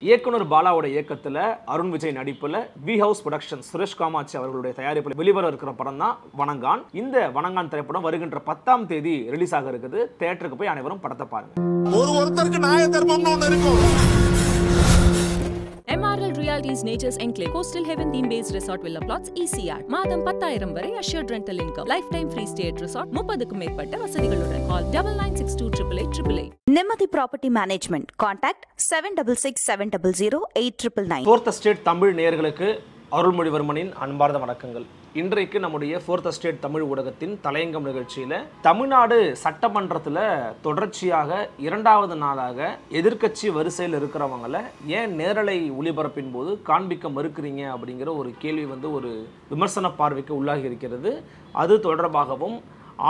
இயக்குனர் பாலாவோட இயக்கத்துல அருண் விஜய் நடிப்புல V House production Suresh Kamatchi அவர்களுடைய தயாரிப்பில் வெளிவர இருக்கிற படம் தான் வணங்கான். இந்த வணங்கான் திரைப்படம் வருகின்ற 10ஆம் தேதி ரிலீஸ் ஆக இருக்குது. தியேட்டருக்கு போய் அனைவரும் படத்தை பாருங்க. ஒருத்தருக்கு நியாய தர்மம்னு ஒன்னு இருக்கும். MRL Realty's Nature's Enclave Coastal Heaven theme-based resort villa plots ECR மாதம் 10,000 வரை assured rental income lifetime free stay at resort 30க்கும் மேற்பட்ட வசதிகளுடன் call 9962888888. நிம்மதி property management contact 7667008999. Fourth state Tamil நேயர்களுக்கு அருள்மொழிவர்மனின் அன்பார்ந்த வணக்கங்கள். இன்றைக்கு நம்முடைய ஃபோர்த் ஸ்டேட் தமிழ் ஊடகத்தின் தலையங்கம் நிகழ்ச்சியில் தமிழ்நாடு சட்டமன்றத்தில் தொடர்ச்சியாக 2வது நாளாக எதிர்க்கட்சி வரிசையில் இருக்கிறவங்களை ஏன் நேரலை ஒளிபரப்பின் போது காண்பிக்க மறுக்கிறீங்க அப்படிங்கிற ஒரு கேள்வி ஒரு விமர்சன பார்வைக்கு உள்ளாகி இருக்கிறது. அது தொடர்பாகவும்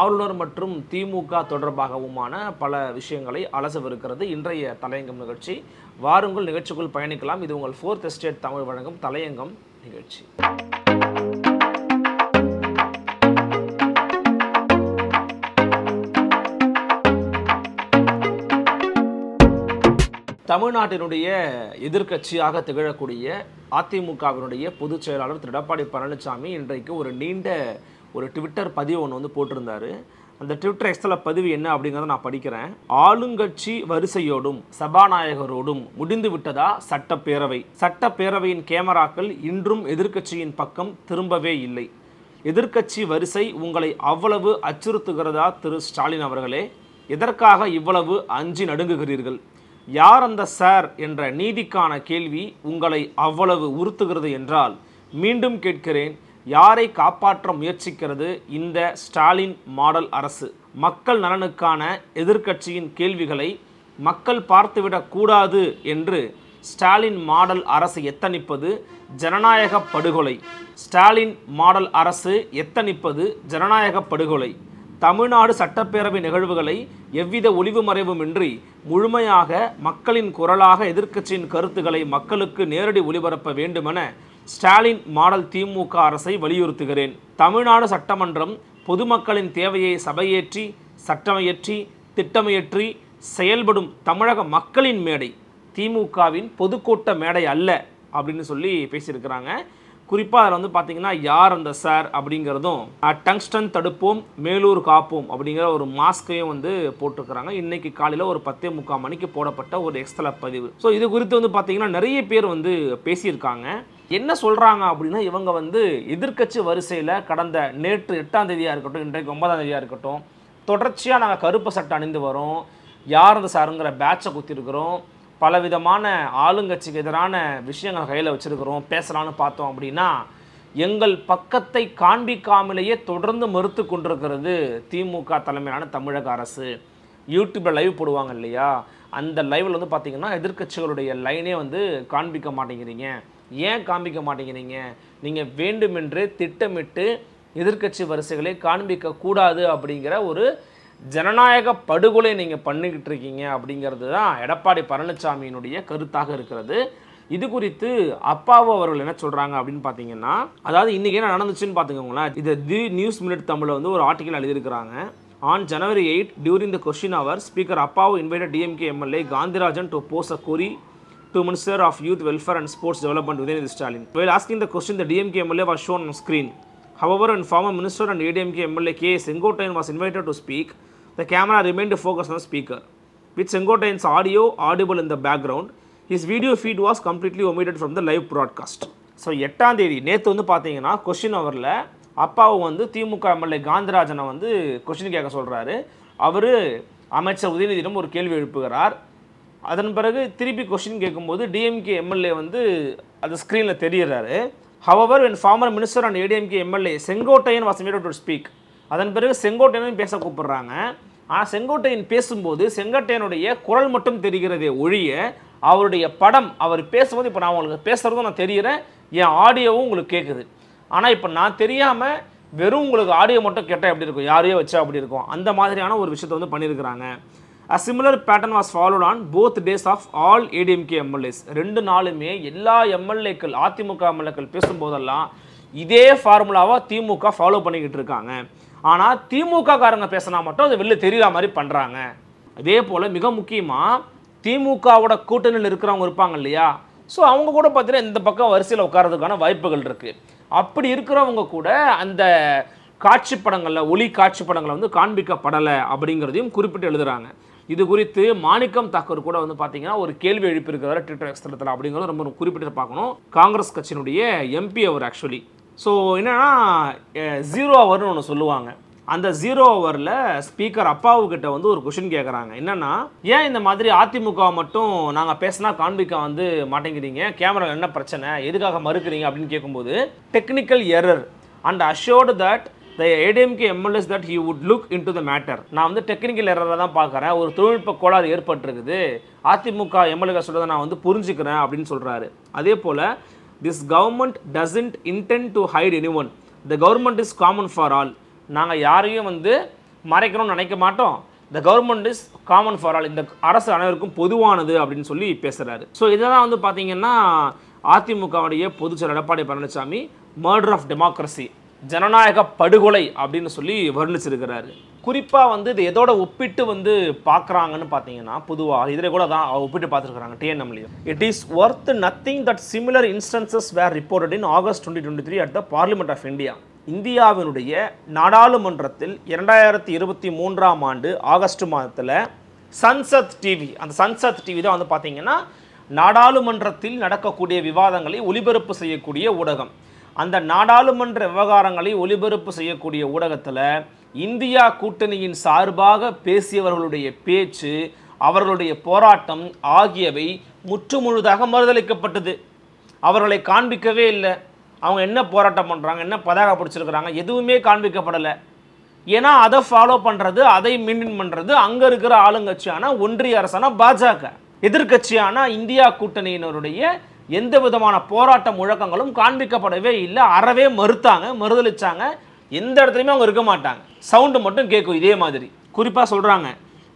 ஆளுநர் மற்றும் திமுக தொடர்பாகவுமான பல விஷயங்களை அலசவிருக்கிறது இன்றைய தலையங்கம் நிகழ்ச்சி. வாருங்கள், நிகழ்ச்சிக்குள் பயணிக்கலாம். இது உங்கள் ஃபோர்த் ஸ்டேட் தமிழ் வழங்கும் தலையங்கம் நிகழ்ச்சி. தமிழ்நாட்டினுடைய எதிர்க்கட்சியாக திகழக்கூடிய அதிமுகவினுடைய பொதுச் செயலாளர் திரு எடப்பாடி பழனிசாமி இன்றைக்கு ஒரு நீண்ட ட்விட்டர் பதிவு ஒன்று போட்டிருந்தார். அந்த ட்விட்டர் எக்ஸில் பதிவு என்ன அப்படிங்கிறத நான் படிக்கிறேன். ஆளுங்கட்சி வரிசையோடும் சபாநாயகரோடும் முடிந்து விட்டதா சட்டப்பேரவை? சட்டப்பேரவையின் கேமராக்கள் இன்றும் எதிர்க்கட்சியின் பக்கம் திரும்பவே இல்லை. எதிர்க்கட்சி வரிசை உங்களை அவ்வளவு அச்சுறுத்துகிறதா திரு ஸ்டாலின் அவர்களே? எதற்காக இவ்வளவு அஞ்சி நடுங்குகிறீர்கள்? யார் அந்த சார் என்ற நீதிக்கான கேள்வி உங்களை அவ்வளவு உறுத்துகிறது என்றால் மீண்டும் கேட்கிறேன், யாரை காப்பாற்ற முயற்சிக்கிறது இந்த ஸ்டாலின் மாடல் அரசு? மக்கள் நலனுக்கான எதிர்க்கட்சியின் கேள்விகளை மக்கள் பார்த்துவிடக் கூடாது என்று ஸ்டாலின் மாடல் அரசு எத்தனிப்பது ஜனநாயக படுகொலை. ஸ்டாலின் மாடல் அரசு எத்தனிப்பது ஜனநாயக படுகொலை. தமிழ்நாடு சட்டப்பேரவை நிகழ்வுகளை எவ்வித ஒளிவு மறைவுமின்றி முழுமையாக மக்களின் குரலாக எதிர்க்கட்சியின் கருத்துக்களை மக்களுக்கு நேரடி ஒளிபரப்ப வேண்டுமென ஸ்டாலின் மாடல் திமுக அரசை வலியுறுத்துகிறேன். தமிழ்நாடு சட்டமன்றம் பொதுமக்களின் தேவையை சபையேற்றி சட்டமையற்றி திட்டமையற்றி செயல்படும் தமிழக மக்களின் மேடை, திமுகவின் பொதுக்கூட்ட மேடை அல்ல அப்படின்னு சொல்லி பேசியிருக்கிறாங்க. குறிப்பாக அதில் பார்த்தீங்கன்னா யார் அந்த சார் அப்படிங்கிறதும் டங்ஸ்டன் தடுப்போம் மேலூர் காப்போம் அப்படிங்கிற ஒரு மாஸ்கையும் போட்டிருக்கிறாங்க. இன்றைக்கி காலையில் ஒரு 10:45 மணிக்கு போடப்பட்ட ஒரு எக்ஸ்ட்ரா பதிவு. ஸோ இது குறித்து பார்த்தீங்கன்னா நிறைய பேர் பேசியிருக்காங்க. என்ன சொல்கிறாங்க அப்படின்னா, இவங்க எதிர்க்கட்சி வரிசையில் கடந்த நேற்று 8ஆம் தேதியாக இருக்கட்டும், இன்றைக்கு 9ஆம் தேதியாக இருக்கட்டும், தொடர்ச்சியாக நாங்கள் கருப்பு சட்டை அணிந்து வரோம், யார் அந்த சாருங்கிற பேட்சை குத்திருக்கிறோம், பலவிதமான ஆளுங்கட்சிக்கு எதிரான விஷயங்கள் கையில் வச்சுருக்கிறோம், பேசலான்னு பார்த்தோம் அப்படின்னா எங்கள் பக்கத்தை காண்பிக்காமலேயே தொடர்ந்து மறுத்து கொண்டிருக்கிறது திமுக தலைமையிலான தமிழக அரசு. யூடியூப்பில் லைவ் போடுவாங்க இல்லையா, அந்த லைவில் பார்த்தீங்கன்னா எதிர்க்கட்சிகளுடைய லைனே காண்பிக்க மாட்டேங்கிறீங்க. ஏன் காண்பிக்க மாட்டேங்கிறீங்க? நீங்கள் வேண்டுமென்று திட்டமிட்டு எதிர்க்கட்சி வரிசைகளை காண்பிக்கக்கூடாது அப்படிங்கிற ஒரு ஜனநாயக படுகொலை நீங்கள் பண்ணிக்கிட்டு இருக்கீங்க அப்படிங்கிறது தான் எடப்பாடி பழனிசாமியினுடைய கருத்தாக இருக்கிறது. இது குறித்து அப்பாவு அவர்கள் என்ன சொல்கிறாங்க அப்படின்னு பார்த்தீங்கன்னா, அதாவது இன்றைக்கி என்ன நடந்துச்சுன்னு பார்த்துக்கோங்களேன். இது தி நியூஸ் மினிட் தமிழில் ஒரு ஆர்டிக்கல் எழுதியிருக்கிறாங்க. On January 8, during the question hour, Speaker Appavu invited DMK MLA Gandhirajan to pose a query to Minister of Youth Welfare and Sports Development Udayanithi Stalin. While asking the question, the DMK MLA was shown on screen. However, when former Minister and ADMK MLA K. Sengottayan was invited to speak, the camera remained focused on the speaker, with Sengottayan's audio audible in the background. His video feed was completely omitted from the live broadcast. So, 8ஆம் தேதி நேற்று பார்த்தீங்கன்னா question அவரில் அப்பாவு திமுக MLA காந்திராஜனை question கேட்க சொல்கிறாரு. அவர் அமைச்சர் உதயநிதியிடம் ஒரு கேள்வி எழுப்புகிறார். அதன் பிறகு திருப்பி கொஸ்டின் கேட்கும்போது டிஎம்கே எம்எல்ஏ அது ஸ்க்ரீனில் தெரிகிறாரு. However, when former Minister and ADMK MLA Sengottayan was invited to speak, அதன் பிறகு செங்கோட்டையன் பேச கூப்பிடுறாங்க. ஆனால் செங்கோட்டையன் பேசும்போது செங்கோட்டையனுடைய குரல் மட்டும் தெரிகிறதே ஒழிய அவருடைய படம், அவர் பேசும்போது இப்போ நான் உங்களுக்கு பேசுகிறதும் நான் தெரிகிறேன், என் ஆடியோவும் உங்களுக்கு கேட்குது. ஆனால் இப்போ நான் தெரியாமல் வெறும் உங்களுக்கு ஆடியோ மட்டும் கேட்டால் எப்படி இருக்கும், யாரையோ வச்சா அப்படி இருக்கும், அந்த மாதிரியான ஒரு விஷயத்தை பண்ணியிருக்கிறாங்க. A similar pattern was followed on both days of all ADMK MLAs. 2 நாளுமே எல்லா எம்எல்ஏக்கள் அதிமுக எம்எல்ஏக்கள் பேசும்போதெல்லாம் இதே ஃபார்முலாவை திமுக ஃபாலோ பண்ணிக்கிட்டு இருக்காங்க. ஆனால் திமுக காரங்க பேசினா மட்டும் அது வெளில தெரிகிற மாதிரி பண்ணுறாங்க. அதே போல் மிக முக்கியமாக திமுகவோட கூட்டணியில் இருக்கிறவங்க இருப்பாங்க இல்லையா, ஸோ அவங்க கூட பார்த்தீங்கன்னா இந்த பக்கம் வரிசையில் உட்காரதுக்கான வாய்ப்புகள் இருக்குது. அப்படி இருக்கிறவங்க கூட அந்த காட்சி படங்களில், ஒளி காட்சி படங்களை வந்து காண்பிக்கப்படலை அப்படிங்கிறதையும் குறிப்பிட்டு எழுதுகிறாங்க. இது குறித்து மாணிக்கம் தாக்கூர் கூட வந்து பார்த்தீங்கன்னா ஒரு கேள்வி எழுப்பியிருக்கிறார் ட்விட்டர் எக்ஸ்தலத்தில். அப்படிங்கிறது ரொம்ப குறிப்பிட்டு பார்க்கணும். காங்கிரஸ் கட்சியினுடைய எம்பி அவர் ஆக்சுவலி. ஸோ என்னென்னா 0 ஹவர்னு ஒன்று சொல்லுவாங்க. அந்த 0 ஹவரில் ஸ்பீக்கர் அப்பாவுக்கிட்ட வந்து ஒரு கொஷின் கேட்குறாங்க. என்னென்னா, ஏன் இந்த மாதிரி அதிமுக மட்டும் நாங்கள் பேசினா காண்பிக்க வந்து மாட்டேங்கிறீங்க, கேமரா என்ன பிரச்சனை, எதுக்காக மறுக்கிறீங்க அப்படின்னு கேட்கும்போது, technical error and assured that the ADMK MLAs that he would look into the matter. நான் வந்து டெக்னிக்கல் எரரை தான் பார்க்குறேன், ஒரு தொழில்நுட்ப கோளாறு ஏற்பட்டிருக்குது, அதிமுக எம்எல்ஏ சொல்கிறத நான் வந்து புரிஞ்சுக்கிறேன் அப்படின்னு சொல்கிறாரு. அதே போல் this government doesn't intend to hide anyone. The government is common for all. நாங்கள் யாரையும் வந்து மறைக்கணும்னு நினைக்க மாட்டோம். The government is common for all. இந்த அரசு அனைவருக்கும் பொதுவானது அப்படின்னு சொல்லி பேசுகிறாரு. ஸோ இதெல்லாம் வந்து பார்த்தீங்கன்னா அதிமுகவுடைய பொதுச்செயலாளர் Edappadi Palaniswami murder of democracy, ஜனநாயக படுகொலை அப்படின்னு சொல்லி வர்ணிச்சிருக்கிறாரு. குறிப்பாக வந்து இது எதோட ஒப்பிட்டு வந்து பார்க்குறாங்கன்னு பார்த்தீங்கன்னா, பொதுவாக இதில் கூட தான் ஒப்பிட்டு பார்த்துருக்குறாங்க டிஎன்எம்லையும். It is worth nothing that similar instances were reported in August 2023 at the parliament of India. இந்தியாவினுடைய நாடாளுமன்றத்தில் 2023ஆம் ஆண்டு ஆகஸ்ட் மாதத்தில் சன்சத் டிவி, அந்த சன்சத் டிவி தான் வந்து பார்த்தீங்கன்னா நாடாளுமன்றத்தில் நடக்கக்கூடிய விவாதங்களை ஒளிபரப்பு செய்யக்கூடிய ஊடகம். அந்த நாடாளுமன்ற விவகாரங்களை ஒளிபரப்பு செய்யக்கூடிய ஊடகத்தில் இந்தியா கூட்டணியின் சார்பாக பேசியவர்களுடைய பேச்சு, அவர்களுடைய போராட்டம் ஆகியவை முற்றுமுழுதாக மறுதளிக்கப்பட்டது. அவர்களை காண்பிக்கவே இல்லை. அவங்க என்ன போராட்டம் பண்ணுறாங்க, என்ன பதாக பிடிச்சிருக்கிறாங்க, எதுவுமே காண்பிக்கப்படலை. ஏன்னா அதை ஃபாலோ பண்ணுறது, அதை மெயின்டைன் பண்ணுறது அங்கே இருக்கிற ஆளுங்கட்சியான ஒன்றிய அரசான பாஜக, எதிர்கட்சியான இந்தியா கூட்டணியினருடைய எந்த விதமான போராட்ட முழக்கங்களும் காண்பிக்கப்படவே இல்லை. அறவே மறுத்தாங்க, மறுதளிச்சாங்க. எந்த இடத்துலையுமே அவங்க இருக்க மாட்டாங்க, சவுண்டு மட்டும் கேட்கும். இதே மாதிரி குறிப்பாக சொல்கிறாங்க,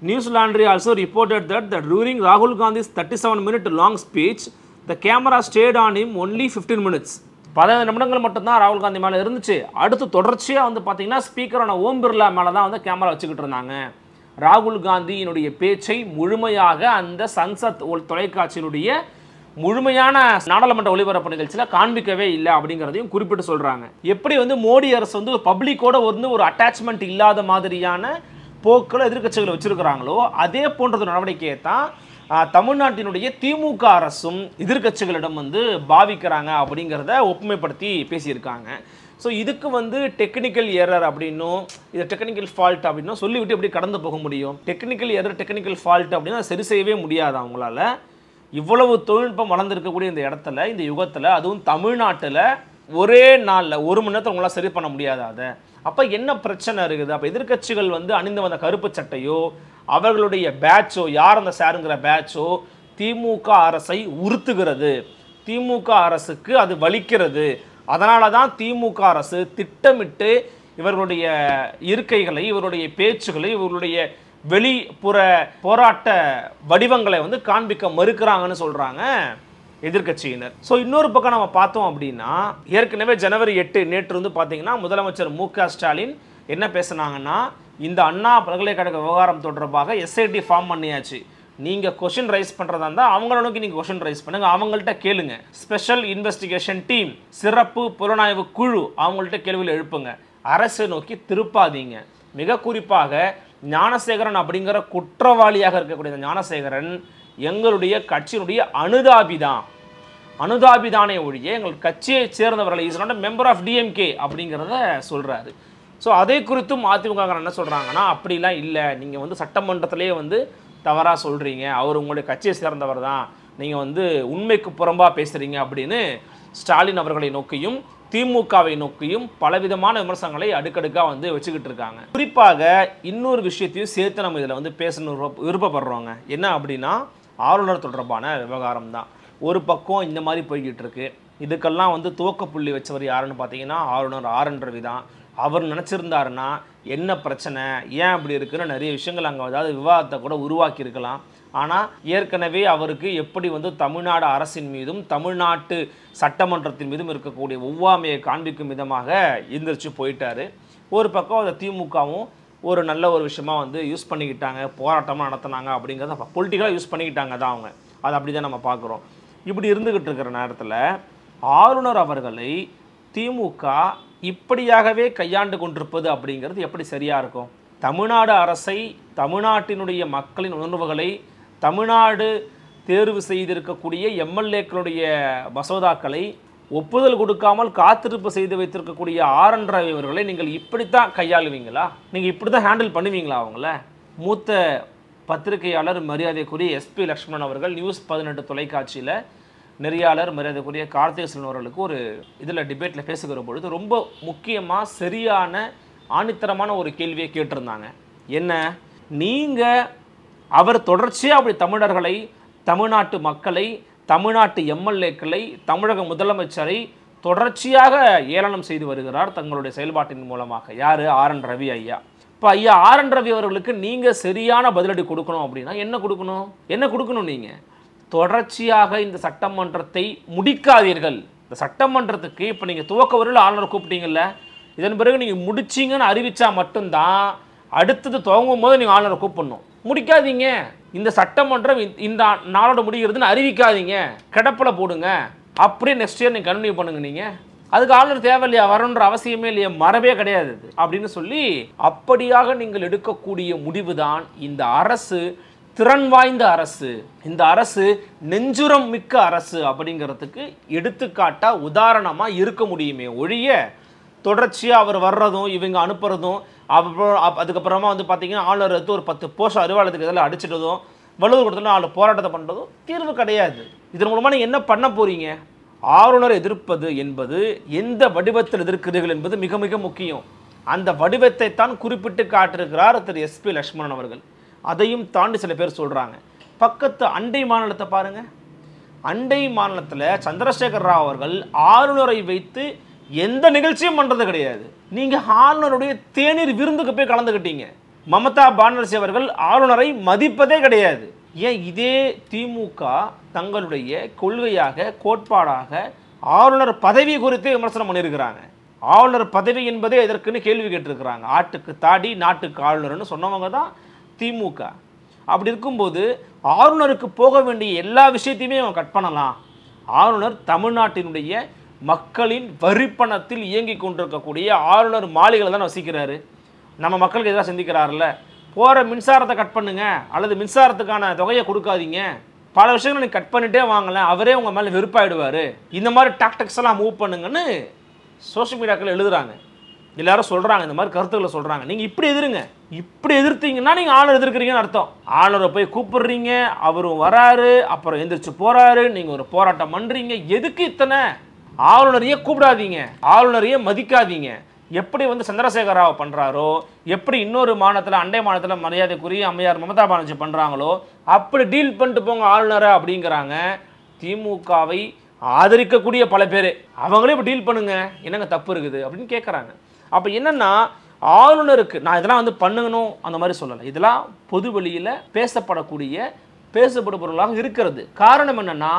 Newslaundry also reported that during ராகுல் Gandhi's 37-minute long speech the camera stayed on him only 15 minutes. 15 நிமிடங்கள் மட்டும்தான் ராகுல் காந்தி மேலே இருந்துச்சு. அடுத்து தொடர்ச்சியாக வந்து பார்த்தீங்கன்னா ஸ்பீக்கரான ஓம் பிர்லா மேலே தான் வந்து கேமரா வச்சுக்கிட்டு இருந்தாங்க. ராகுல் காந்தியினுடைய பேச்சை முழுமையாக அந்த சன்சத் தொலைக்காட்சியினுடைய முழுமையான நாடாளுமன்ற ஒளிபரப்பு நிகழ்ச்சியில் காண்பிக்கவே இல்லை அப்படிங்கிறதையும் குறிப்பிட்டு சொல்கிறாங்க. எப்படி வந்து மோடி அரசு வந்து பப்ளிக்கோட வந்து ஒரு அட்டாச்மெண்ட் இல்லாத மாதிரியான போக்களை எதிர்க்கட்சிகளை வச்சிருக்கிறாங்களோ, அதே போன்ற நடவடிக்கையை தான் தமிழ்நாட்டினுடைய திமுக அரசும் எதிர்க்கட்சிகளிடம் வந்து பாவிக்கிறாங்க அப்படிங்கிறத ஒப்புமைப்படுத்தி பேசியிருக்காங்க. ஸோ இதுக்கு வந்து டெக்னிக்கல் எரர் அப்படின்னும், இது டெக்னிக்கல் ஃபால்ட் அப்படின்னும் சொல்லிவிட்டு எப்படி கடந்து போக முடியும்? டெக்னிக்கல் எரர், டெக்னிக்கல் ஃபால்ட் அப்படின்னா சரி செய்யவே முடியாது அவங்களால. இவ்வளவு தொழில்நுட்பம் வளர்ந்துருக்கக்கூடிய இந்த இடத்துல, இந்த யுகத்தில், அதுவும் தமிழ்நாட்டில் ஒரே நாளில் 1 மணி நேரத்தில் உங்களால் சரி பண்ண முடியாது அதை. அப்போ என்ன பிரச்சனை இருக்குது? அப்போ எதிர்க்கட்சிகள் வந்து அணிந்து வந்த கருப்பு சட்டையோ, அவர்களுடைய பேட்சோ, யார் அந்த சாருங்கிற பேட்சோ திமுக அரசை உறுத்துகிறது, திமுக அரசுக்கு அது வலிக்கிறது. அதனால தான் திமுக அரசு திட்டமிட்டு இவர்களுடைய இருக்கைகளை, இவருடைய பேச்சுகளை, இவர்களுடைய வெளிப்புற போராட்ட வடிவங்களை வந்து காண்பிக்க மறுக்கிறாங்கன்னு சொல்கிறாங்க எதிர்க்கட்சியினர். ஸோ இன்னொரு பக்கம் நம்ம பார்த்தோம் அப்படின்னா, ஏற்கனவே ஜனவரி 8 நேற்று வந்து பார்த்தீங்கன்னா முதலமைச்சர் மு.க. ஸ்டாலின் என்ன பேசுனாங்கன்னா, இந்த அண்ணா பல்கலைக்கழக விவகாரம் தொடர்பாக எஸ்ஐடி ஃபார்ம் பண்ணியாச்சு, நீங்கள் கொஷின் ரைஸ் பண்ணுறதா இருந்தால் அவங்கள நோக்கி நீங்கள் கொஷின் ரைஸ் பண்ணுங்கள், அவங்கள்ட்ட கேளுங்க. ஸ்பெஷல் இன்வெஸ்டிகேஷன் டீம், சிறப்பு புலனாய்வு குழு, அவங்கள்ட்ட கேள்வியில் எழுப்புங்க, அரசை நோக்கி திருப்பாதீங்க. மிக குறிப்பாக ஞானசேகரன் அப்படிங்கிற குற்றவாளியாக இருக்கக்கூடிய ஞானசேகரன் எங்களுடைய கட்சியினுடைய அனுதாபிதானே ஒழிய எங்கள் கட்சியை சேர்ந்தவர்களை is not member of DMK அப்படிங்கிறத சொல்கிறாரு. ஸோ அதை குறித்தும் அதிமுக என்ன சொல்கிறாங்கன்னா, அப்படிலாம் இல்லை, நீங்கள் வந்து சட்டமன்றத்திலே வந்து தவறாக சொல்கிறீங்க, அவர் உங்களுடைய கட்சியை சேர்ந்தவர் தான், நீங்கள் வந்து உண்மைக்கு புறம்பாக பேசுகிறீங்க அப்படின்னு ஸ்டாலின் அவர்களை நோக்கியும் திமுகவை நோக்கியும் பலவிதமான விமர்சனங்களை அடுக்கடுக்காக வந்து வச்சுக்கிட்டு இருக்காங்க. குறிப்பாக இன்னொரு விஷயத்தையும் சேர்த்து நம்ம இதில் வந்து பேசணும் விருப்பப்படுறோங்க. என்ன அப்படின்னா, ஆளுநர் தொடர்பான விவகாரம் தான். ஒரு பக்கம் இந்த மாதிரி போய்கிட்டு இருக்கு. இதுக்கெல்லாம் வந்து துவக்க புள்ளி வச்சவர் யாருன்னு பார்த்தீங்கன்னா ஆளுநர் ஆர்.என். ரவி தான். அவர் நினச்சிருந்தாருன்னா என்ன பிரச்சனை, ஏன் அப்படி இருக்குன்னு நிறைய விஷயங்கள் அங்கே அதாவது விவாதத்தை கூட உருவாக்கி இருக்கலாம். ஆனால் ஏற்கனவே அவருக்கு எப்படி வந்து தமிழ்நாடு அரசின் மீதும் தமிழ்நாட்டு சட்டமன்றத்தின் மீதும் இருக்கக்கூடிய ஒவ்வாமையை காண்பிக்கும் விதமாக எந்திரிச்சு போயிட்டார். ஒரு பக்கம் அந்த திமுகவும் ஒரு நல்ல ஒரு விஷயமா வந்து யூஸ் பண்ணிக்கிட்டாங்க, போராட்டமாக நடத்தினாங்க அப்படிங்கிறத பொலிட்டிக்கலாக யூஸ் பண்ணிக்கிட்டாங்க தான் அவங்க. அது அப்படி தான் நம்ம பார்க்குறோம். இப்படி இருந்துக்கிட்டு இருக்கிற நேரத்தில் ஆளுநர் அவர்களை திமுக இப்படியாகவே கையாண்டு கொண்டிருப்பது அப்படிங்கிறது எப்படி சரியாக இருக்கும்? தமிழ்நாடு அரசை, தமிழ்நாட்டினுடைய மக்களின் உணர்வுகளை, தமிழ்நாடு தேர்வு செய்திருக்கக்கூடிய எம்எல்ஏக்களுடைய மசோதாக்களை ஒப்புதல் கொடுக்காமல் காத்திருப்பு செய்து வைத்திருக்கக்கூடிய RN ரவி அவர்களை நீங்கள் இப்படித்தான் கையாளுவீங்களா? நீங்கள் இப்படி தான் ஹேண்டில் பண்ணுவீங்களா அவங்கள? மூத்த பத்திரிகையாளர் மரியாதைக்குரிய SP லக்ஷ்மணன் அவர்கள் நியூஸ் 18 தொலைக்காட்சியில் நெறியாளர் மரியாதைக்குரிய கார்த்திகேசன் அவர்களுக்கு ஒரு இதில் டிபேட்டில் பேசுகிற பொழுது ரொம்ப முக்கியமாக சரியான ஆணித்தரமான ஒரு கேள்வியை கேட்டிருந்தாங்க. என்ன, நீங்கள் அவர் தொடர்ச்சியாக அப்படி தமிழர்களை, தமிழ்நாட்டு மக்களை, தமிழ்நாட்டு எம்எல்ஏக்களை, தமிழக முதலமைச்சரை தொடர்ச்சியாக ஏளனம் செய்து வருகிறார் தங்களுடைய செயல்பாட்டின் மூலமாக. யார்? RN ரவி ஐயா. இப்போ ஐயா RN ரவி அவர்களுக்கு நீங்கள் சரியான பதிலடி கொடுக்கணும் அப்படின்னா என்ன கொடுக்கணும்? என்ன கொடுக்கணும்? நீங்கள் தொடர்ச்சியாக இந்த சட்டமன்றத்தை முடிக்காதீர்கள். இந்த சட்டமன்றத்துக்கு இப்போ நீங்கள் துவக்க வரையில் ஆளுநர் கூப்பிட்டீங்கல்ல, இதன் பிறகு நீங்கள் முடிச்சிங்கன்னு அறிவித்தா மட்டும்தான் அடுத்தது துவங்கும் போது நீங்கள் ஆளுநரை கூப்பிடணும். முடிக்காதீங்க. இந்த சட்டமன்றம் இந்த நாளோட முடிகிறதுன்னு அறிவிக்காதீங்க, கிடப்பில் போடுங்க, அப்படியே நெக்ஸ்ட் இயர் நீங்கள் கண்டினியூ பண்ணுங்க. நீங்கள் அதுக்கு ஆளுநர் தேவையில்லையா, வரணுன்ற அவசியமே இல்லையா, மரபே கிடையாது அப்படின்னு சொல்லி அப்படியாக நீங்கள் எடுக்கக்கூடிய முடிவு தான் இந்த அரசு திறன் வாய்ந்த அரசு, இந்த அரசு நெஞ்சுரம் மிக்க அரசு அப்படிங்கிறதுக்கு எடுத்துக்காட்டா உதாரணமாக இருக்க முடியுமே ஒழிய தொடர்ச்சியாக அவர் வர்றதும் இவங்க அனுப்புறதும் அதுக்கப்புறமா வந்து பார்த்தீங்கன்னா ஆளுநர் எடுத்து ஒரு 10 போஸ்ட் அறிவாலயத்துக்கு இதெல்லாம் அடிச்சிட்டதும் வலுவு கொடுத்தோம் ஆளு போராட்டத்தை பண்ணுறதும் தீர்வு கிடையாது. இதன் மூலமாக நீங்கள் என்ன பண்ண போறீங்க? ஆளுநரை எதிர்ப்பது என்பது எந்த வடிவத்தில் எதிர்க்கிறீர்கள் என்பது மிக மிக முக்கியம். அந்த வடிவத்தை தான் குறிப்பிட்டு காட்டிருக்கிறார் திரு SP லக்ஷ்மணன் அவர்கள். அதையும் தாண்டி சில பேர் சொல்கிறாங்க. பக்கத்து அண்டை மாநிலத்தை பாருங்கள். அண்டை மாநிலத்தில் சந்திரசேகர் ராவ் அவர்கள் ஆளுநரை வைத்து எந்த நிகழ்ச்சியும் பண்ணுறது கிடையாது. நீங்கள் ஆளுநருடைய தேநீர் விருந்துக்கு போய் கலந்துக்கிட்டீங்க. மமதா பானர்ஜி அவர்கள் ஆளுநரை மதிப்பதே கிடையாது. ஏன் இதே திமுக தங்களுடைய கொள்கையாக கோட்பாடாக ஆளுநர் பதவி குறித்து விமர்சனம் பண்ணியிருக்கிறாங்க. ஆளுநர் பதவி என்பதே எதற்குன்னு கேள்வி கேட்டிருக்கிறாங்க. ஆட்டுக்கு தாடி நாட்டுக்கு ஆளுநர்னு சொன்னவங்க தான் திமுக. அப்படி இருக்கும்போது ஆளுநருக்கு போக வேண்டிய எல்லா விஷயத்தையுமே அவன் கட் பண்ணலாம். ஆளுநர் தமிழ்நாட்டினுடைய மக்களின் வரிப்பணத்தில் இயங்கி கொண்டிருக்கக்கூடிய ஆளுநர் மாளிகையில் தான் வசிக்கிறாரு. நம்ம மக்களுக்கு எதாவது சிந்திக்கிறாருல்ல, போகிற மின்சாரத்தை கட் பண்ணுங்க, அல்லது மின்சாரத்துக்கான தொகையை கொடுக்காதீங்க, பல விஷயங்களை நீங்கள் கட் பண்ணிட்டே வாங்கலாம், அவரே உங்கள் மேலே வெறுப்பாயிடுவார், இந்த மாதிரி டாக்டிக்ஸ் எல்லாம் மூவ் பண்ணுங்கன்னு சோஷியல் மீடியாக்கள் எழுதுறாங்க. எல்லாரும் சொல்கிறாங்க, இந்த மாதிரி கருத்துக்களை சொல்கிறாங்க. நீங்கள் இப்படி எதிருங்க. இப்படி எதிர்த்தீங்கன்னா நீங்கள் ஆளுநர் எதிர்க்கிறீங்கன்னு அர்த்தம். ஆளுநரை போய் கூப்பிடுறீங்க, அவரும் வராரு, அப்புறம் எந்திரிச்சு போகிறாரு, நீங்கள் ஒரு போராட்டம் பண்ணுறீங்க. எதுக்கு இத்தனை? ஆளுநரையே கூப்பிடாதீங்க, ஆளுநரையே மதிக்காதீங்க. எப்படி வந்து சந்திரசேகர ராவ் பண்ணுறாரோ, எப்படி இன்னொரு மாநிலத்தில் அண்டை மாநிலத்தில் மரியாதைக்குரிய அம்மையார் மமதா பானர்ஜி பண்ணுறாங்களோ அப்படி டீல் பண்ணிட்டு போங்க ஆளுநரை அப்படிங்கிறாங்க. திமுகவை ஆதரிக்கக்கூடிய பல பேர் அவங்களே இப்போ டீல் பண்ணுங்க, என்னங்க தப்பு இருக்குது அப்படின்னு கேட்குறாங்க. அப்போ என்னென்னா ஆளுநருக்கு நான் இதெல்லாம் வந்து பண்ணுங்கணும் அந்த மாதிரி சொல்லலை. இதெல்லாம் பொது வெளியில் பேசப்படக்கூடிய பேசப்படுபொருளாக இருக்கிறது. காரணம் என்னென்னா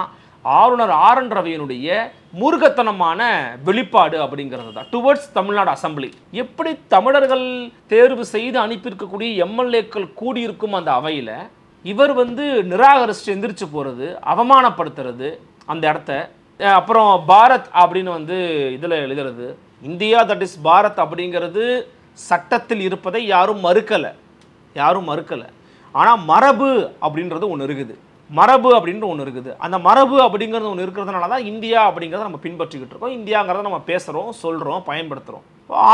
ஆளுநர் RN ரவியினுடைய மூர்க்கத்தனமான வெளிப்பாடு அப்படிங்கிறது தான் டுவர்ட்ஸ் தமிழ்நாடு அசம்பிளி. எப்படி தமிழர்கள் தேர்வு செய்து அனுப்பியிருக்கக்கூடிய எம்எல்ஏக்கள் கூடியிருக்கும் அந்த அவையில் இவர் வந்து நிராகரிச்சு எந்திரிச்சு போகிறது, அவமானப்படுத்துறது அந்த இடத்த. அப்புறம் பாரத் அப்படின்னு வந்து இதில் எழுதுறது, இந்தியா தட் இஸ் பாரத் அப்படிங்கிறது சட்டத்தில் இருப்பதை யாரும் மறுக்கலை. ஆனால் மரபு அப்படின்றது ஒன்று இருக்குது. மரபு அப்படின்ற ஒன்று இருக்குது. அந்த மரபு அப்படிங்கிறது ஒன்று இருக்கிறதுனால தான் இந்தியா அப்படிங்கிறத நம்ம பின்பற்றிக்கிட்டு இருக்கோம். இந்தியாங்கிறத நம்ம பேசுகிறோம், சொல்கிறோம், பயன்படுத்துகிறோம்.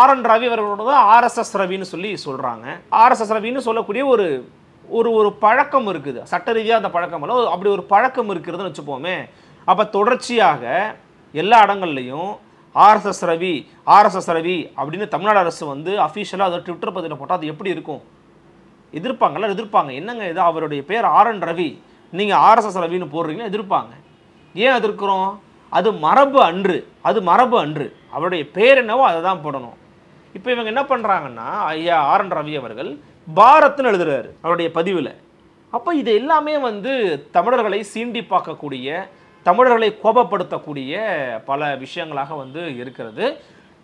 RN ரவி அவர்களோட RSS ரவின்னு சொல்லி சொல்கிறாங்க. RSS ரவின்னு சொல்லக்கூடிய ஒரு ஒரு பழக்கம் இருக்குது. சட்ட ரீதியாக அந்த பழக்கம் இல்லை, அப்படி ஒரு பழக்கம் இருக்கிறதுன்னு வச்சுப்போமே. அப்போ தொடர்ச்சியாக எல்லா இடங்கள்லையும் RSS ரவி அப்படின்னு தமிழ்நாடு அரசு வந்து அஃபீஷியலாக அதை ட்விட்டர் பதிவில் போட்டால் அது எப்படி இருக்கும்? எதிர்ப்பாங்க. என்னங்க இது, அவருடைய பேர் RN ரவி, நீங்கள் RSS ரவின்னு போடுறீங்கன்னா எதிர்ப்பாங்க. ஏன் எதிர்க்கிறோம்? அது மரபு அன்று. அவருடைய பேர் என்னவோ அதை தான் போடணும். இப்போ இவங்க என்ன பண்ணுறாங்கன்னா, ஐயா RN ரவி அவர்கள் பாரத்னு எழுதுறாரு அவருடைய பதிவில். அப்போ இது எல்லாமே வந்து தமிழர்களை சீண்டி பார்க்கக்கூடிய, தமிழர்களை கோபப்படுத்தக்கூடிய பல விஷயங்களாக வந்து இருக்கிறது.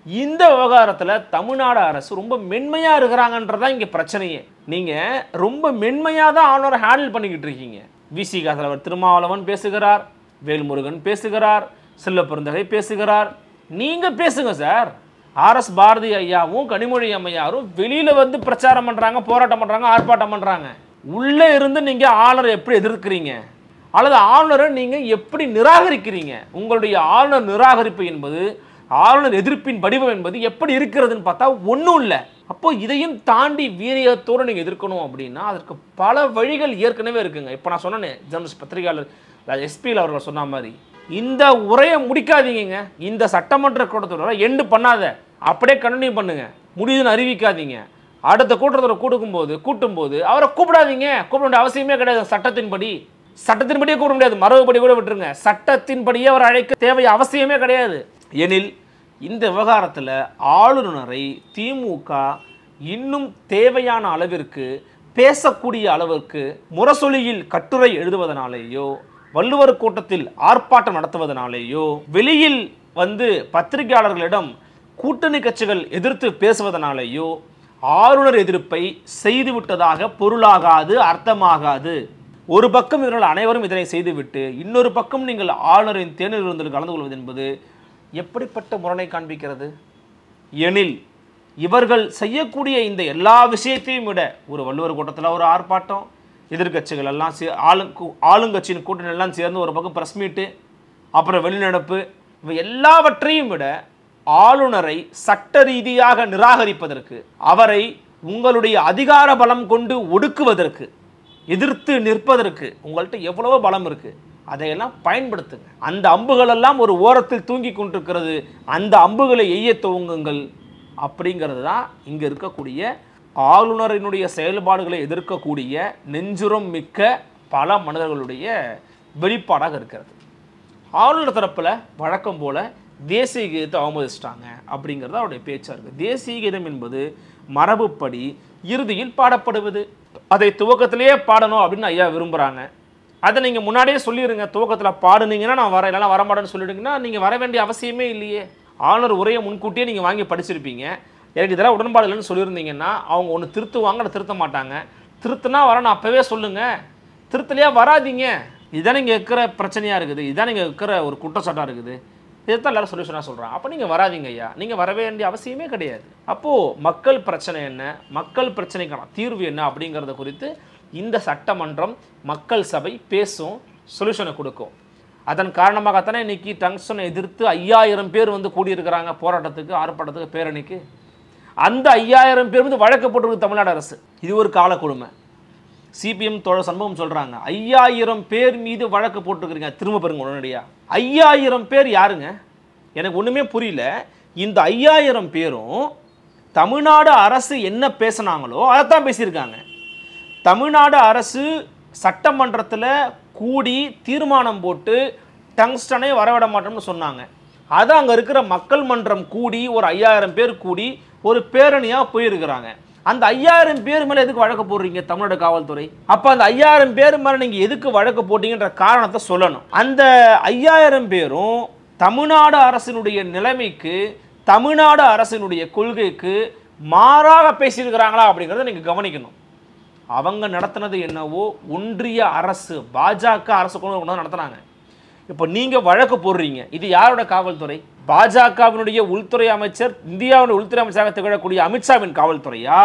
இந்த விவகாரத்தில் தமிழ்நாடு அரசு ரொம்ப மென்மையாக இருக்கிறாங்கன்றதான் இங்கே பிரச்சனையே. நீங்கள் ரொம்ப மென்மையாக தான் ஆளுநரை ஹேண்டில் பண்ணிக்கிட்டு இருக்கீங்க. விசிக தலைவர் திருமாவளவன் பேசுகிறார், வேல்முருகன் பேசுகிறார், செல்வப்பெருந்தகை பேசுகிறார். நீங்கள் பேசுங்க சார். ஆர்எஸ் பாரதி ஐயாவும் கனிமொழி அம்மையாரும் வெளியில் வந்து பிரச்சாரம் பண்ணுறாங்க, போராட்டம் பண்ணுறாங்க, ஆர்ப்பாட்டம் பண்ணுறாங்க. உள்ளே இருந்து நீங்கள் ஆளுநரை எப்படி எதிர்க்கிறீங்க அல்லது ஆளுநரை நீங்கள் எப்படி நிராகரிக்கிறீங்க? உங்களுடைய ஆளுநர் நிராகரிப்பு என்பது, ஆளுநர் எதிர்ப்பின் வடிவம் என்பது எப்படி இருக்கிறதுன்னு பார்த்தா ஒன்றும் இல்லை. அப்போ இதையும் தாண்டி வீரியத்தோடு நீங்கள் எதிர்க்கணும் அப்படின்னா அதற்கு பல வழிகள் ஏற்கனவே இருக்குங்க. இப்போ நான் சொன்னேன், ஜெர்னலிஸ்ட் பத்திரிகையாளர் எஸ்பிஎல் அவர்கள் சொன்ன மாதிரி இந்த உரையை முடிக்காதீங்க. இந்த சட்டமன்ற கூட்டத்தொடரை எண்டு பண்ணாத, அப்படியே கண்டினியூ பண்ணுங்க. முடியுதுன்னு அறிவிக்காதீங்க. அடுத்த கூட்டத்தொடரை கூட்டும்போது அவரை கூப்பிடாதீங்க. கூப்பிட வேண்டிய அவசியமே கிடையாது. சட்டத்தின்படியே கூப்பிட முடியாது, மரபுப்படி கூட விட்டுருங்க. சட்டத்தின்படியே அவர் அழைக்க தேவை அவசியமே கிடையாது. எனில் இந்த விவகாரத்தில் ஆளுநரை திமுக இன்னும் தேவையான அளவிற்கு பேசக்கூடிய அளவிற்கு முரசொலியில் கட்டுரை எழுதுவதனாலேயோ, வள்ளுவர் கூட்டத்தில் ஆர்ப்பாட்டம் நடத்துவதனாலேயோ, வெளியில் வந்து பத்திரிகையாளர்களிடம் கூட்டணி கட்சிகள் எதிர்த்து பேசுவதனாலேயோ ஆளுநர் எதிர்ப்பை செய்துவிட்டதாக பொருளாகாது, அர்த்தமாகாது. ஒரு பக்கம் இவர்கள் அனைவரும் இதனை செய்துவிட்டு இன்னொரு பக்கம் நீங்கள் ஆளுநரின் தேநீர் விருந்தில் கலந்து கொள்வது என்பது எப்படிப்பட்ட முரணை காண்பிக்கிறது? எனில் இவர்கள் செய்யக்கூடிய இந்த எல்லா விஷயத்தையும் விட ஒரு வள்ளுவர் கூட்டத்தில் ஒரு ஆர்ப்பாட்டம், எதிர்கட்சிகள் எல்லாம் ஆளுங்கட்சியின் கூட்டணி எல்லாம் சேர்ந்து ஒரு பக்கம் பிரஸ் மீட்டு, அப்புறம் வெளிநடப்பு, இவை எல்லாவற்றையும் விட ஆளுநரை சட்ட ரீதியாக நிராகரிப்பதற்கு, அவரை உங்களுடைய அதிகார பலம் கொண்டு ஒடுக்குவதற்கு, எதிர்த்து நிற்பதற்கு உங்கள்கிட்ட எவ்வளவோ பலம் இருக்கு, அதையெல்லாம் பயன்படுத்துங்க. அந்த அம்புகள் எல்லாம் ஒரு ஓரத்தில் தூங்கி கொண்டிருக்கிறது, அந்த அம்புகளை எய்ய துவங்குங்கள். அப்படிங்கிறது தான் இங்கே இருக்கக்கூடிய ஆளுநரினுடைய செயல்பாடுகளை எதிர்க்கக்கூடிய நெஞ்சுரம் மிக்க பல மனிதர்களுடைய வெளிப்பாடாக இருக்கிறது. ஆளுநர் தரப்பில் வழக்கம் போல தேசிய கீதத்தை அவமதிச்சிட்டாங்க அப்படிங்கிறது அவருடைய பேச்சாக இருக்குது. தேசிய கீதம் என்பது மரபுப்படி இறுதியில் பாடப்படுவது. அதை துவக்கத்திலேயே பாடணும் அப்படின்னு ஐயா விரும்புகிறாங்க. அதை நீங்கள் முன்னாடியே சொல்லிடுங்க. துவக்கத்தில் பாடுனீங்கன்னா நான் வரேன், இல்லைனா வரமாட்டேன்னு சொல்லிடுங்கன்னா நீங்கள் வர வேண்டிய அவசியமே இல்லையே. ஆளுநர் உரையை முன்கூட்டியே நீங்கள் வாங்கி படிச்சிருப்பீங்க. எனக்கு இதெல்லாம் உடன்பாடு இல்லைன்னு சொல்லியிருந்தீங்கன்னா அவங்க ஒன்று திருத்துவாங்க, அதை திருத்த மாட்டாங்க. திருத்தினா வரணும் அப்போவே சொல்லுங்கள். திருத்தலையா வராதிங்க. இதுதான் நீங்கள் இருக்கிற பிரச்சனையாக இருக்குது, இதுதான் நீங்கள் இருக்கிற ஒரு குற்றச்சாட்டாக இருக்குது. இதுதான் எல்லாரும் சொல்யூஷனாக சொல்கிறாங்க. அப்போ நீங்கள் வராதிங்க ஐயா, நீங்கள் வர வேண்டிய அவசியமே கிடையாது. அப்போது மக்கள் பிரச்சனை என்ன, மக்கள் பிரச்சனைக்கான தீர்வு என்ன அப்படிங்கிறத குறித்து இந்த சட்டமன்றம், மக்கள் சபை பேசும், சொல்யூஷனை கொடுக்கும். அதன் காரணமாகத்தானே இன்னைக்கு டங்ஸ்டனை எதிர்த்து 5000 பேர் வந்து கூடியிருக்கிறாங்க போராட்டத்துக்கு, ஆர்ப்பாட்டத்துக்கு, பேரணிக்கு. அந்த 5000 பேர் வந்து வழக்கு போட்டிருக்கு தமிழ்நாடு அரசு. இது ஒரு கால கொடுமை. சிபிஎம் தோழர் சண்முகம் சொல்கிறாங்க 5000 பேர் மீது வழக்கு போட்டிருக்கிறீங்க, திரும்ப பாருங்க உடனடியாக. 5000 பேர் யாருங்க? எனக்கு ஒன்றுமே புரியல. இந்த 5000 பேரும் தமிழ்நாடு அரசு என்ன பேசினாங்களோ அதைத்தான் பேசியிருக்காங்க. தமிழ்நாடு அரசு சட்டமன்றத்தில் கூடி தீர்மானம் போட்டு டங்ஸ்டனை வரவிட மாட்டோம்னு சொன்னாங்க. அதை அங்கே இருக்கிற மக்கள் மன்றம் கூடி ஒரு 5000 பேர் கூடி ஒரு பேரணியாக போயிருக்கிறாங்க. அந்த 5000 பேர் மேலே எதுக்கு வழக்கு போடுறீங்க தமிழ்நாடு காவல்துறை? அப்போ அந்த 5000 பேர் மேலே நீங்கள் எதுக்கு வழக்கு போட்டீங்கன்ற காரணத்தை சொல்லணும். அந்த 5000 பேரும் தமிழ்நாடு அரசினுடைய நிலைமைக்கு, தமிழ்நாடு அரசினுடைய கொள்கைக்கு மாறாக பேசியிருக்கிறாங்களா அப்படிங்கிறத நீங்கள் கவனிக்கணும். அவங்க நடத்தினது என்னவோ ஒன்றிய அரசு, பாஜக அரசு கொண்டு நடத்துனாங்க. இப்போ நீங்கள் வழக்கு போடுறீங்க. இது யாரோட காவல்துறை? பாஜகவினுடைய உள்துறை அமைச்சர், இந்தியாவுடைய உள்துறை அமைச்சராக திகழக்கூடிய அமித்ஷாவின் காவல்துறையா,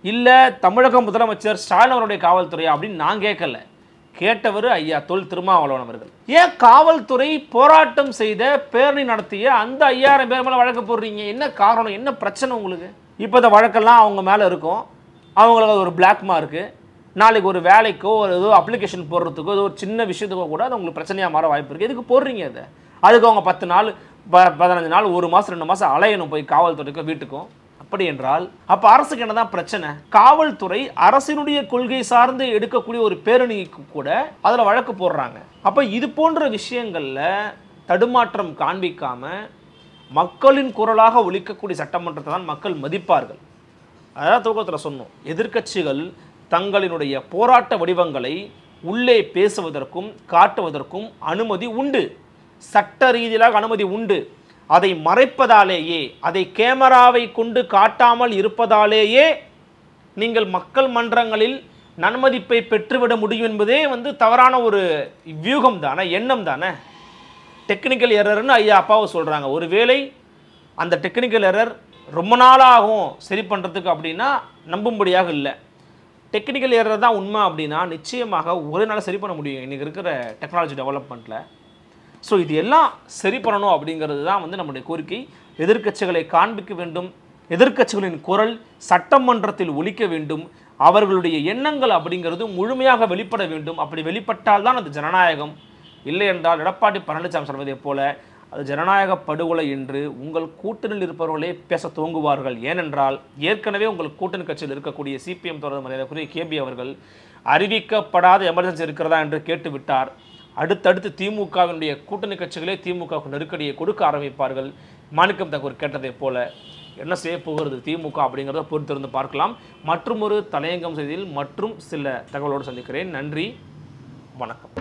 இல்லை தமிழக முதலமைச்சர் ஸ்டாலின் அவருடைய காவல்துறையா அப்படின்னு நான் கேட்கல. கேட்டவர் ஐயா தொல் திருமாவளவன் அவர்கள். ஏன் காவல்துறை போராட்டம் செய்த, பேரணி நடத்திய அந்த 5000 பேர் மேலே வழக்கு போடுறீங்க? என்ன காரணம், என்ன பிரச்சனை உங்களுக்கு? இப்போ இந்த வழக்கெல்லாம் அவங்க மேலே இருக்கும். அவங்களுக்கு ஒரு பிளாக் மார்க்கு, நாளைக்கு ஒரு வேலைக்கோ ஒரு ஏதோ அப்ளிகேஷன் போடுறதுக்கோ ஏதோ ஒரு சின்ன விஷயத்துக்கோ கூட அது உங்களுக்கு பிரச்சனையாக மாற வாய்ப்பு இருக்குது. எதுக்கு போடுறீங்க அதை? அதுக்கு அவங்க 10 நாள் 15 நாள் 1 மாதம் 2 மாதம் அலையணும் போய் காவல்துறைக்கும் வீட்டுக்கும். அப்படி என்றால் அப்போ அரசுக்கு என்ன தான் பிரச்சனை? காவல்துறை அரசினுடைய கொள்கை சார்ந்து எடுக்கக்கூடிய ஒரு பேரணிக்கு கூட அதில் வழக்கு போடுறாங்க. அப்போ இது போன்ற விஷயங்களில் தடுமாற்றம் காண்பிக்காம மக்களின் குரலாக ஒலிக்கக்கூடிய சட்டமன்றத்தை தான் மக்கள் மதிப்பார்கள். அதான் துவக்கத்தில் சொன்னோம், எதிர்க்கட்சிகள் தங்களினுடைய போராட்ட வடிவங்களை உள்ளே பேசுவதற்கும் காட்டுவதற்கும் அனுமதி உண்டு, சட்ட ரீதியாக அனுமதி உண்டு. அதை மறைப்பதாலேயே, அதை கேமராவை கொண்டு காட்டாமல் இருப்பதாலேயே நீங்கள் மக்கள் மன்றங்களில் நன்மதிப்பை பெற்றுவிட முடியும் என்பதே தவறான ஒரு வியூகம் தானே, எண்ணம் தானே. டெக்னிக்கல் எரர்னு ஐயா அப்பாவை சொல்கிறாங்க. ஒருவேளை அந்த டெக்னிக்கல் எரர் ரொம்ப நாளாகும் சரி பண்ணுறதுக்கு அப்படின்னா நம்பும்படியாக இல்லை. டெக்னிக்கல் எரர் தான் உண்மை அப்படின்னா நிச்சயமாக ஒரே நாள் சரி பண்ண முடியும் இன்றைக்கி இருக்கிற டெக்னாலஜி டெவலப்மெண்ட்டில். ஸோ இது எல்லாம் சரி பண்ணணும் அப்படிங்கிறது தான் நம்முடைய கோரிக்கை. எதிர்க்கட்சிகளை காண்பிக்க வேண்டும், எதிர்க்கட்சிகளின் குரல் சட்டமன்றத்தில் ஒலிக்க வேண்டும், அவர்களுடைய எண்ணங்கள் அப்படிங்கிறது முழுமையாக வெளிப்பட வேண்டும். அப்படி வெளிப்பட்டால் தான் அது ஜனநாயகம். இல்லை என்றால் எடப்பாடி பழனிசாமி சொல்வதை போல அது ஜனநாயக படுகொலை என்று உங்கள் கூட்டணியில் இருப்பவர்களே பேச துவங்குவார்கள். ஏனென்றால் ஏற்கனவே உங்கள் கூட்டணி கட்சியில் இருக்கக்கூடிய சிபிஎம் தொடர்பு மரியாதைக்குரிய கேபி அவர்கள் அறிவிக்கப்படாத எமர்ஜென்சி இருக்கிறதா என்று கேட்டுவிட்டார். அடுத்தடுத்து திமுகவினுடைய கூட்டணி கட்சிகளே திமுகவுக்கு நெருக்கடியை கொடுக்க ஆரம்பிப்பார்கள். மாணிக்கம் தாக்கூர் கேட்டதை போல என்ன செய்ய போகிறது திமுக அப்படிங்கிறத பொறுத்திருந்து பார்க்கலாம். மற்றும் ஒரு தலையங்கம் செய்தியில் மற்றும் சில தகவலோடு சந்திக்கிறேன். நன்றி, வணக்கம்.